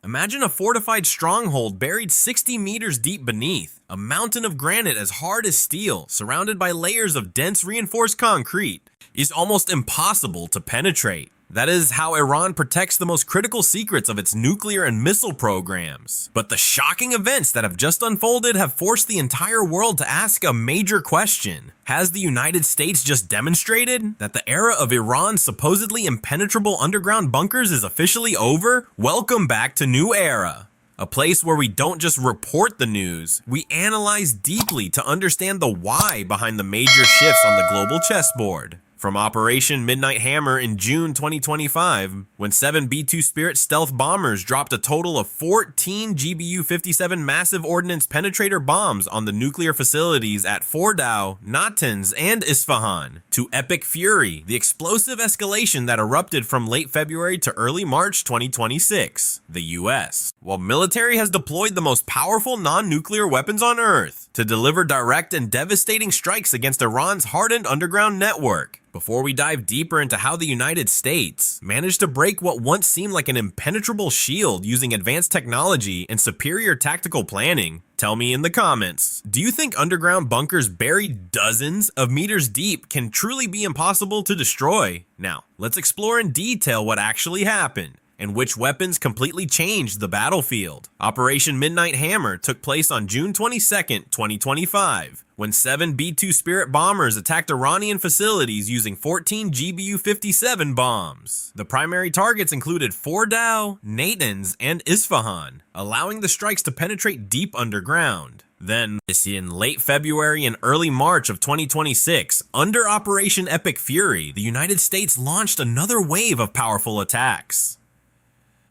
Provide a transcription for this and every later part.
Imagine a fortified stronghold buried 60 meters deep beneath, a mountain of granite as hard as steel, surrounded by layers of dense reinforced concrete, is almost impossible to penetrate. That is how Iran protects the most critical secrets of its nuclear and missile programs. But the shocking events that have just unfolded have forced the entire world to ask a major question. Has the United States just demonstrated that the era of Iran's supposedly impenetrable underground bunkers is officially over? Welcome back to New Era, a place where we don't just report the news, we analyze deeply to understand the why behind the major shifts on the global chessboard. From Operation Midnight Hammer in June 2025, when 7 B-2 Spirit stealth bombers dropped a total of 14 GBU-57 massive Ordnance Penetrator bombs on the nuclear facilities at Fordow, Natanz, and Isfahan, to Epic Fury, the explosive escalation that erupted from late February to early March 2026, the US. While military has deployed the most powerful non-nuclear weapons on Earth to deliver direct and devastating strikes against Iran's hardened underground network, before we dive deeper into how the United States managed to break what once seemed like an impenetrable shield using advanced technology and superior tactical planning, tell me in the comments, do you think underground bunkers buried dozens of meters deep can truly be impossible to destroy? Now, let's explore in detail what actually happened and which weapons completely changed the battlefield. Operation Midnight Hammer took place on June 22, 2025, when 7 B-2 Spirit bombers attacked Iranian facilities using 14 GBU-57 bombs. The primary targets included Fordow, Natanz, and Isfahan, allowing the strikes to penetrate deep underground. Then, in late February and early March of 2026, under Operation Epic Fury, the United States launched another wave of powerful attacks.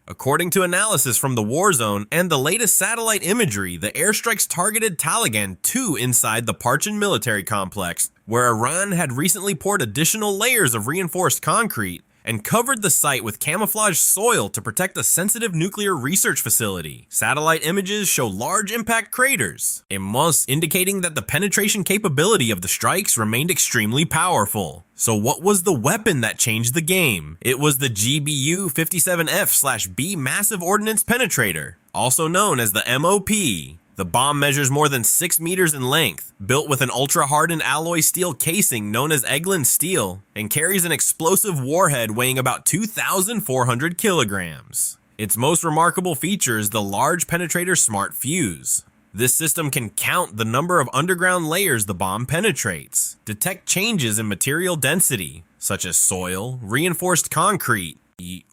According to analysis from the war zone and the latest satellite imagery, the airstrikes targeted Taliban 2 inside the Parchin military complex, where Iran had recently poured additional layers of reinforced concrete and covered the site with camouflaged soil to protect a sensitive nuclear research facility. Satellite images show large impact craters, indicating that the penetration capability of the strikes remained extremely powerful. So what was the weapon that changed the game? It was the GBU-57F/B Massive Ordnance Penetrator, also known as the MOP. The bomb measures more than 6 meters in length, built with an ultra-hardened alloy steel casing known as Eglin steel, and carries an explosive warhead weighing about 2,400 kilograms. Its most remarkable feature is the large penetrator smart fuse. This system can count the number of underground layers the bomb penetrates, detect changes in material density, such as soil, reinforced concrete,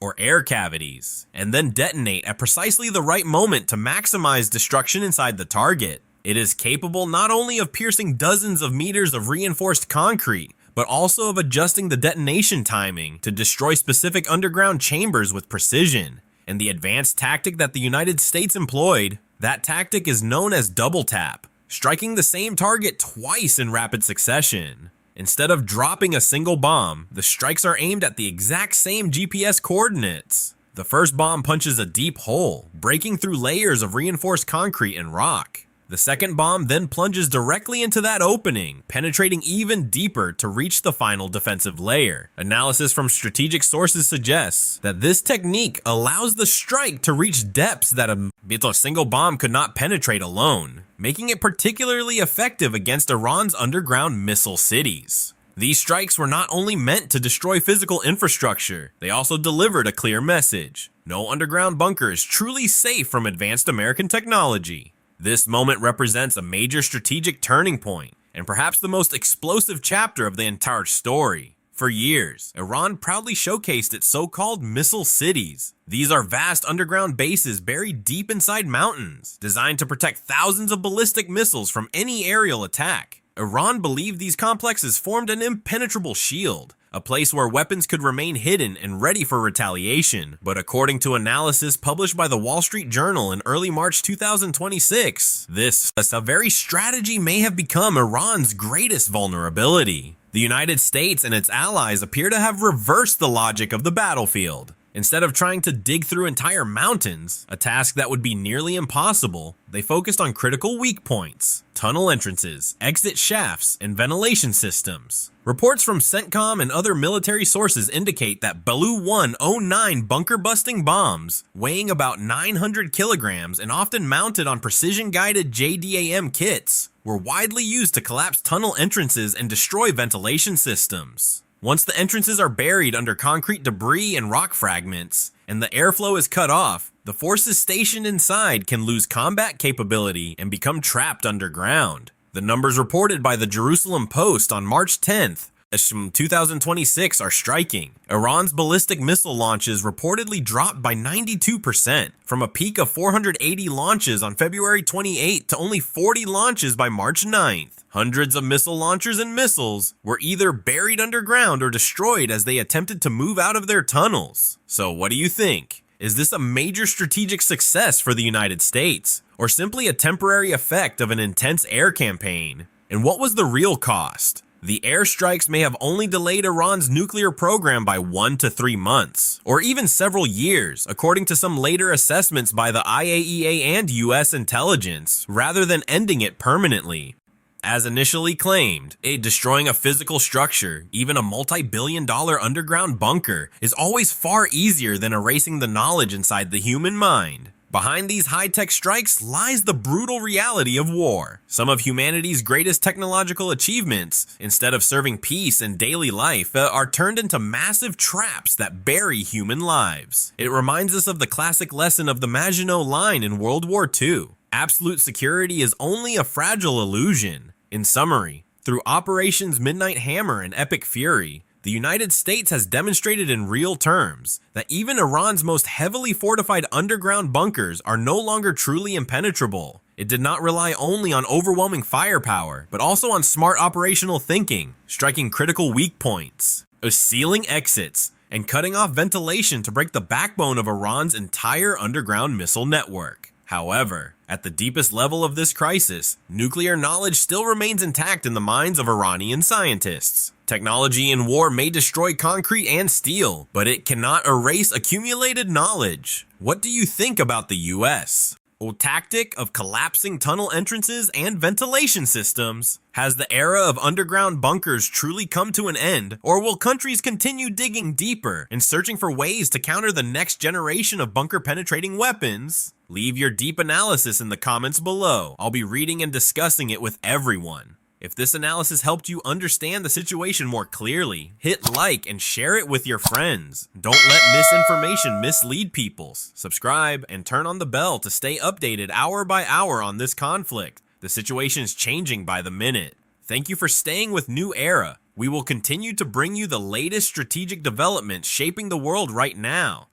or air cavities, and then detonate at precisely the right moment to maximize destruction inside the target. It is capable not only of piercing dozens of meters of reinforced concrete, but also of adjusting the detonation timing to destroy specific underground chambers with precision. And the advanced tactic that the United States employed, that tactic is known as double tap, striking the same target twice in rapid succession. Instead of dropping a single bomb, the strikes are aimed at the exact same GPS coordinates. The first bomb punches a deep hole, breaking through layers of reinforced concrete and rock. The second bomb then plunges directly into that opening, penetrating even deeper to reach the final defensive layer. Analysis from strategic sources suggests that this technique allows the strike to reach depths that a single bomb could not penetrate alone, making it particularly effective against Iran's underground missile cities. These strikes were not only meant to destroy physical infrastructure, they also delivered a clear message. No underground bunker is truly safe from advanced American technology. This moment represents a major strategic turning point, and perhaps the most explosive chapter of the entire story. For years, Iran proudly showcased its so-called missile cities. These are vast underground bases buried deep inside mountains, designed to protect thousands of ballistic missiles from any aerial attack. Iran believed these complexes formed an impenetrable shield, a place where weapons could remain hidden and ready for retaliation. But according to analysis published by the Wall Street Journal in early March 2026, this very strategy may have become Iran's greatest vulnerability. The United States and its allies appear to have reversed the logic of the battlefield. Instead of trying to dig through entire mountains, a task that would be nearly impossible, they focused on critical weak points, tunnel entrances, exit shafts, and ventilation systems. Reports from CENTCOM and other military sources indicate that Baloo 109 bunker-busting bombs, weighing about 900 kilograms and often mounted on precision-guided JDAM kits, were widely used to collapse tunnel entrances and destroy ventilation systems. Once the entrances are buried under concrete debris and rock fragments, and the airflow is cut off, the forces stationed inside can lose combat capability and become trapped underground. The numbers reported by the Jerusalem Post on March 10th, 2026 are striking. Iran's ballistic missile launches reportedly dropped by 92%, from a peak of 480 launches on February 28 to only 40 launches by March 9th. Hundreds of missile launchers and missiles were either buried underground or destroyed as they attempted to move out of their tunnels. So what do you think? Is this a major strategic success for the United States, or simply a temporary effect of an intense air campaign? And what was the real cost? The airstrikes may have only delayed Iran's nuclear program by 1 to 3 months, or even several years, according to some later assessments by the IAEA and US intelligence, rather than ending it permanently. As initially claimed, destroying a physical structure, even a multi-billion-dollar underground bunker, is always far easier than erasing the knowledge inside the human mind. Behind these high-tech strikes lies the brutal reality of war. Some of humanity's greatest technological achievements, instead of serving peace and daily life, are turned into massive traps that bury human lives. It reminds us of the classic lesson of the Maginot Line in World War II. Absolute security is only a fragile illusion. In summary, through Operations Midnight Hammer and Epic Fury, the United States has demonstrated in real terms that even Iran's most heavily fortified underground bunkers are no longer truly impenetrable. It did not rely only on overwhelming firepower, but also on smart operational thinking, striking critical weak points, sealing exits, and cutting off ventilation to break the backbone of Iran's entire underground missile network. However, at the deepest level of this crisis, nuclear knowledge still remains intact in the minds of Iranian scientists. Technology in war may destroy concrete and steel, but it cannot erase accumulated knowledge. What do you think about the US? Tactic of collapsing tunnel entrances and ventilation systems? Has the era of underground bunkers truly come to an end, or will countries continue digging deeper and searching for ways to counter the next generation of bunker-penetrating weapons? Leave your deep analysis in the comments below. I'll be reading and discussing it with everyone. If this analysis helped you understand the situation more clearly, hit like and share it with your friends. Don't let misinformation mislead people. Subscribe and turn on the bell to stay updated hour by hour on this conflict. The situation is changing by the minute. Thank you for staying with New Era. We will continue to bring you the latest strategic developments shaping the world right now.